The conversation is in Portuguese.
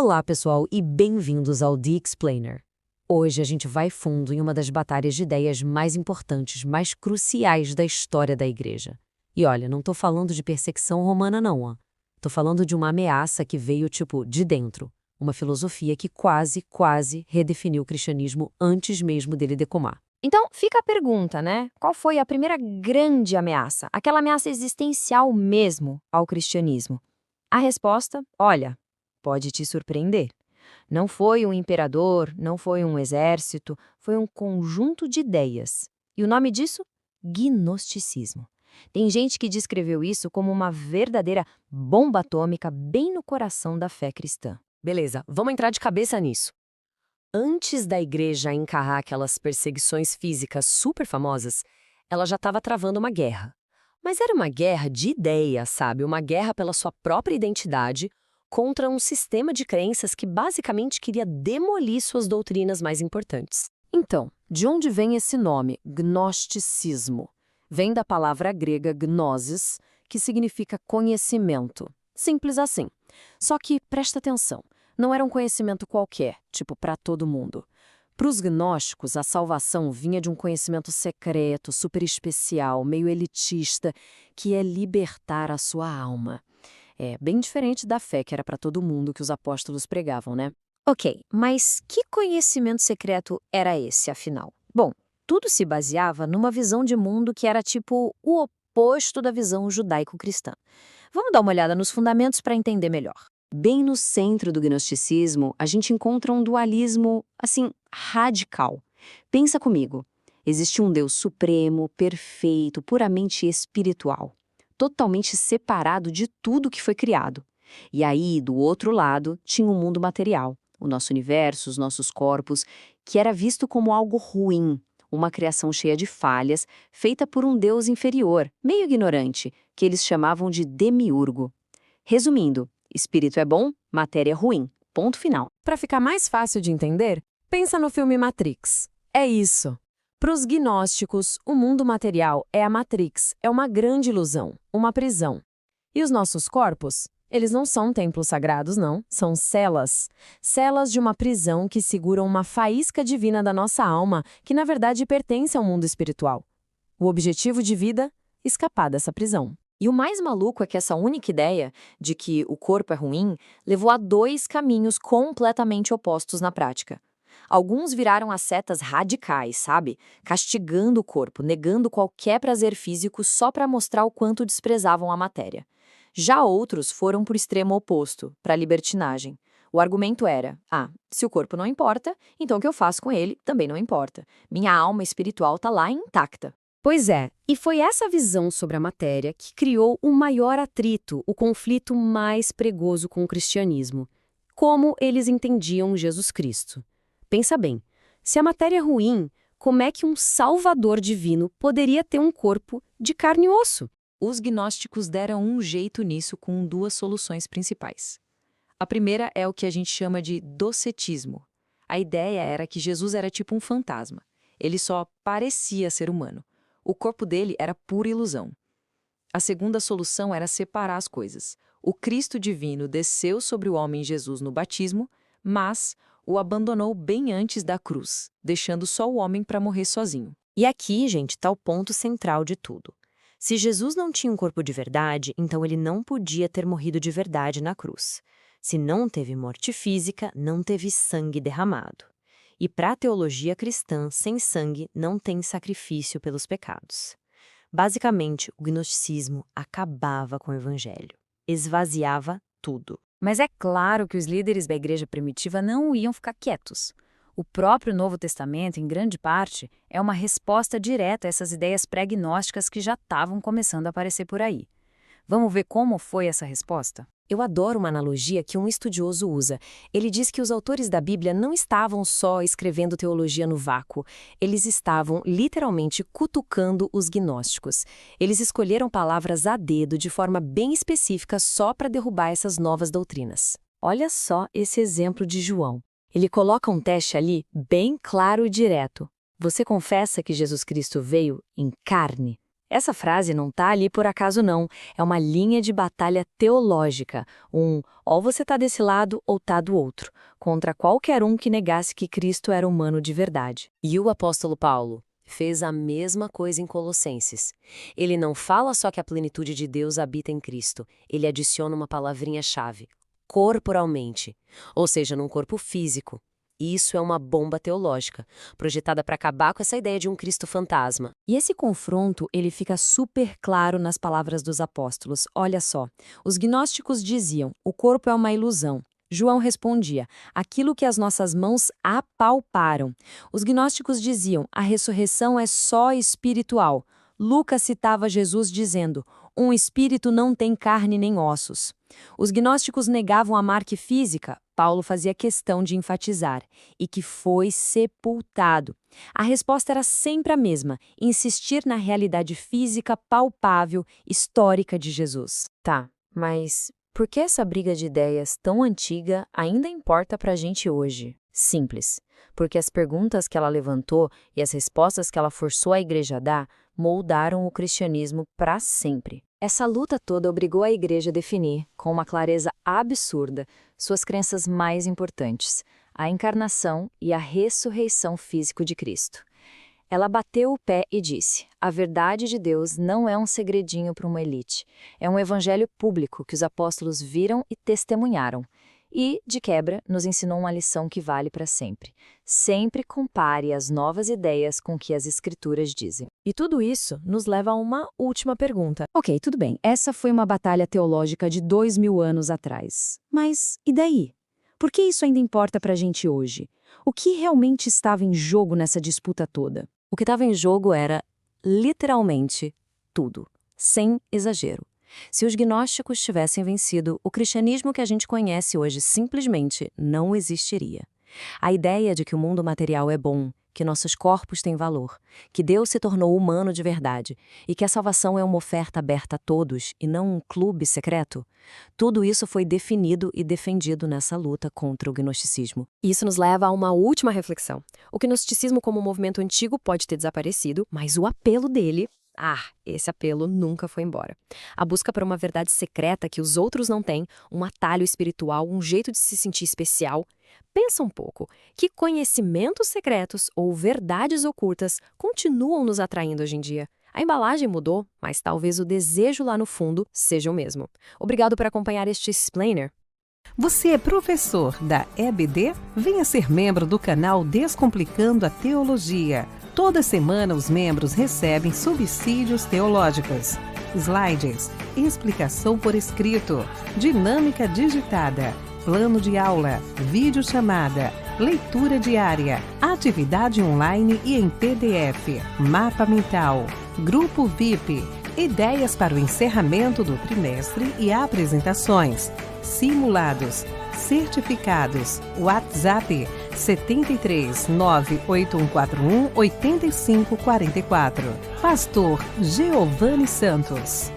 Olá, pessoal, e bem-vindos ao The Explainer. Hoje a gente vai fundo em uma das batalhas de ideias mais importantes, mais cruciais da história da Igreja. E olha, não tô falando de perseguição romana não, ó. Tô falando de uma ameaça que veio, de dentro. Uma filosofia que quase redefiniu o cristianismo antes mesmo dele decomar. Então, fica a pergunta, né? Qual foi a primeira grande ameaça? Aquela ameaça existencial mesmo ao cristianismo? A resposta, olha, pode te surpreender. Não foi um imperador, não foi um exército, foi um conjunto de ideias. E o nome disso? Gnosticismo. Tem gente que descreveu isso como uma verdadeira bomba atômica bem no coração da fé cristã. Beleza, vamos entrar de cabeça nisso. Antes da Igreja encarrar aquelas perseguições físicas super famosas, ela já estava travando uma guerra. Mas era uma guerra de ideia, sabe? Uma guerra pela sua própria identidade contra um sistema de crenças que basicamente queria demolir suas doutrinas mais importantes. Então, de onde vem esse nome, gnosticismo? Vem da palavra grega gnosis, que significa conhecimento. Simples assim. Só que, presta atenção, não era um conhecimento qualquer, para todo mundo. Para os gnósticos, a salvação vinha de um conhecimento secreto, super especial, meio elitista, que é libertar a sua alma. É bem diferente da fé que era para todo mundo que os apóstolos pregavam, né? Ok, mas que conhecimento secreto era esse, afinal? Bom, tudo se baseava numa visão de mundo que era o oposto da visão judaico-cristã. Vamos dar uma olhada nos fundamentos para entender melhor. Bem no centro do gnosticismo, a gente encontra um dualismo, radical. Pensa comigo, existe um Deus supremo, perfeito, puramente espiritual, totalmente separado de tudo que foi criado. E aí, do outro lado, tinha o mundo material, o nosso universo, os nossos corpos, que era visto como algo ruim, uma criação cheia de falhas, feita por um Deus inferior, meio ignorante, que eles chamavam de demiurgo. Resumindo, espírito é bom, matéria é ruim. Ponto final. Para ficar mais fácil de entender, pensa no filme Matrix. É isso. Para os gnósticos, o mundo material é a Matrix, é uma grande ilusão, uma prisão. E os nossos corpos? Eles não são templos sagrados, não. São celas. Celas de uma prisão que seguram uma faísca divina da nossa alma, que na verdade pertence ao mundo espiritual. O objetivo de vida? Escapar dessa prisão. E o mais maluco é que essa única ideia de que o corpo é ruim levou a dois caminhos completamente opostos na prática. Alguns viraram ascetas radicais, sabe? Castigando o corpo, negando qualquer prazer físico só para mostrar o quanto desprezavam a matéria. Já outros foram para o extremo oposto, para a libertinagem. O argumento era, se o corpo não importa, então o que eu faço com ele também não importa. Minha alma espiritual está lá intacta. Pois é, e foi essa visão sobre a matéria que criou o maior atrito, o conflito mais pregoso com o cristianismo. Como eles entendiam Jesus Cristo. Pensa bem, se a matéria é ruim, como é que um salvador divino poderia ter um corpo de carne e osso? Os gnósticos deram um jeito nisso com duas soluções principais. A primeira é o que a gente chama de docetismo. A ideia era que Jesus era tipo um fantasma. Ele só parecia ser humano. O corpo dele era pura ilusão. A segunda solução era separar as coisas. O Cristo divino desceu sobre o homem Jesus no batismo, mas o abandonou bem antes da cruz, deixando só o homem para morrer sozinho. E aqui, gente, está o ponto central de tudo. Se Jesus não tinha um corpo de verdade, então ele não podia ter morrido de verdade na cruz. Se não teve morte física, não teve sangue derramado. E para a teologia cristã, sem sangue não tem sacrifício pelos pecados. Basicamente, o gnosticismo acabava com o evangelho. Esvaziava tudo. Mas é claro que os líderes da igreja primitiva não iam ficar quietos. O próprio Novo Testamento, em grande parte, é uma resposta direta a essas ideias pré-gnósticas que já estavam começando a aparecer por aí. Vamos ver como foi essa resposta? Eu adoro uma analogia que um estudioso usa. Ele diz que os autores da Bíblia não estavam só escrevendo teologia no vácuo, eles estavam literalmente cutucando os gnósticos. Eles escolheram palavras a dedo de forma bem específica só para derrubar essas novas doutrinas. Olha só esse exemplo de João. Ele coloca um teste ali bem claro e direto. Você confessa que Jesus Cristo veio em carne? Essa frase não tá ali por acaso não, é uma linha de batalha teológica, ou você tá desse lado ou tá do outro, contra qualquer um que negasse que Cristo era humano de verdade. E o apóstolo Paulo fez a mesma coisa em Colossenses. Ele não fala só que a plenitude de Deus habita em Cristo, ele adiciona uma palavrinha-chave: corporalmente, ou seja, num corpo físico. Isso é uma bomba teológica, projetada para acabar com essa ideia de um Cristo fantasma. E esse confronto, ele fica super claro nas palavras dos apóstolos. Olha só, os gnósticos diziam, o corpo é uma ilusão. João respondia, aquilo que as nossas mãos apalparam. Os gnósticos diziam, a ressurreição é só espiritual. Lucas citava Jesus dizendo, um espírito não tem carne nem ossos. Os gnósticos negavam a morte física, Paulo fazia questão de enfatizar, e que foi sepultado. A resposta era sempre a mesma, insistir na realidade física palpável, histórica de Jesus. Tá, mas por que essa briga de ideias tão antiga ainda importa pra gente hoje? Simples, porque as perguntas que ela levantou e as respostas que ela forçou a igreja a dar moldaram o cristianismo para sempre. Essa luta toda obrigou a igreja a definir, com uma clareza absurda, suas crenças mais importantes, a encarnação e a ressurreição física de Cristo. Ela bateu o pé e disse, a verdade de Deus não é um segredinho para uma elite, é um evangelho público que os apóstolos viram e testemunharam. E, de quebra, nos ensinou uma lição que vale para sempre. Sempre compare as novas ideias com o que as escrituras dizem. E tudo isso nos leva a uma última pergunta. Ok, tudo bem. Essa foi uma batalha teológica de 2000 anos atrás. Mas e daí? Por que isso ainda importa pra gente hoje? O que realmente estava em jogo nessa disputa toda? O que estava em jogo era, literalmente, tudo, sem exagero. Se os gnósticos tivessem vencido, o cristianismo que a gente conhece hoje simplesmente não existiria. A ideia de que o mundo material é bom, que nossos corpos têm valor, que Deus se tornou humano de verdade e que a salvação é uma oferta aberta a todos e não um clube secreto, tudo isso foi definido e defendido nessa luta contra o gnosticismo. Isso nos leva a uma última reflexão. O gnosticismo como movimento antigo pode ter desaparecido, mas o apelo dele... esse apelo nunca foi embora. A busca por uma verdade secreta que os outros não têm, um atalho espiritual, um jeito de se sentir especial. Pensa um pouco, que conhecimentos secretos ou verdades ocultas continuam nos atraindo hoje em dia? A embalagem mudou, mas talvez o desejo lá no fundo seja o mesmo. Obrigado por acompanhar este Explainer. Você é professor da EBD? Venha ser membro do canal Descomplicando a Teologia. Toda semana os membros recebem subsídios teológicos, slides, explicação por escrito, dinâmica digitada, plano de aula, videochamada, leitura diária, atividade online e em PDF, mapa mental, grupo VIP, ideias para o encerramento do trimestre e apresentações, simulados, certificados, WhatsApp 73 98141 8544. Pastor Giovanni Santos.